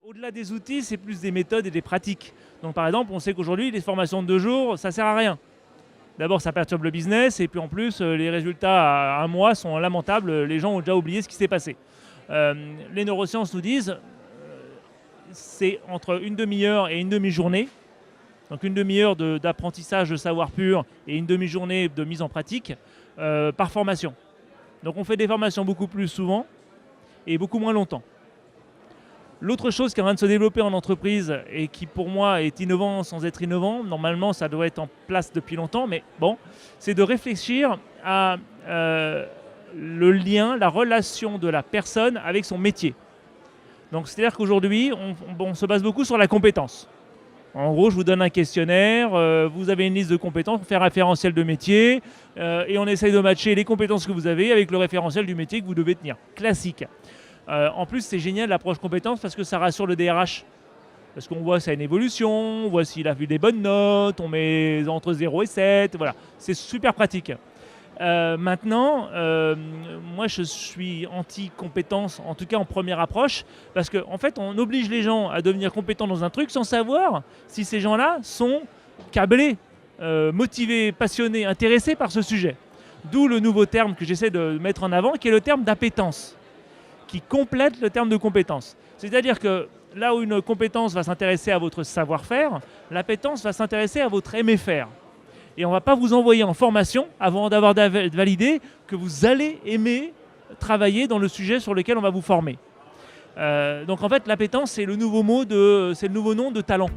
Au-delà des outils, c'est plus des méthodes et des pratiques. Donc par exemple, on sait qu'aujourd'hui, les formations de 2 jours, ça ne sert à rien. D'abord, ça perturbe le business, et puis en plus, les résultats à 1 mois sont lamentables. Les gens ont déjà oublié ce qui s'est passé. Les neurosciences nous disent c'est entre une demi-heure et une demi-journée. Donc une demi-heure d'apprentissage de savoir pur et une demi-journée de mise en pratique par formation. Donc on fait des formations beaucoup plus souvent et beaucoup moins longtemps. L'autre chose qui est en train de se développer en entreprise et qui pour moi est innovant sans être innovant, normalement ça doit être en place depuis longtemps, mais bon, c'est de réfléchir à le lien, la relation de la personne avec son métier. Donc c'est-à-dire qu'aujourd'hui, on se base beaucoup sur la compétence. En gros, je vous donne un questionnaire, vous avez une liste de compétences, on fait un référentiel de métier, et on essaye de matcher les compétences que vous avez avec le référentiel du métier que vous devez tenir. Classique. En plus, c'est génial l'approche compétence parce que ça rassure le DRH. Parce qu'on voit ça a une évolution, on voit s'il a vu des bonnes notes, on met entre 0 et 7, voilà. C'est super pratique. Maintenant, moi je suis anti-compétence, en tout cas en première approche, parce qu'en fait on oblige les gens à devenir compétents dans un truc sans savoir si ces gens-là sont câblés, motivés, passionnés, intéressés par ce sujet. D'où le nouveau terme que j'essaie de mettre en avant, qui est le terme d'appétence, qui complète le terme de compétence. C'est-à-dire que là où une compétence va s'intéresser à votre savoir-faire, l'appétence va s'intéresser à votre aimer-faire. Et on ne va pas vous envoyer en formation avant d'avoir validé que vous allez aimer travailler dans le sujet sur lequel on va vous former. Donc en fait, l'appétence, c'est le nouveau nom de talent.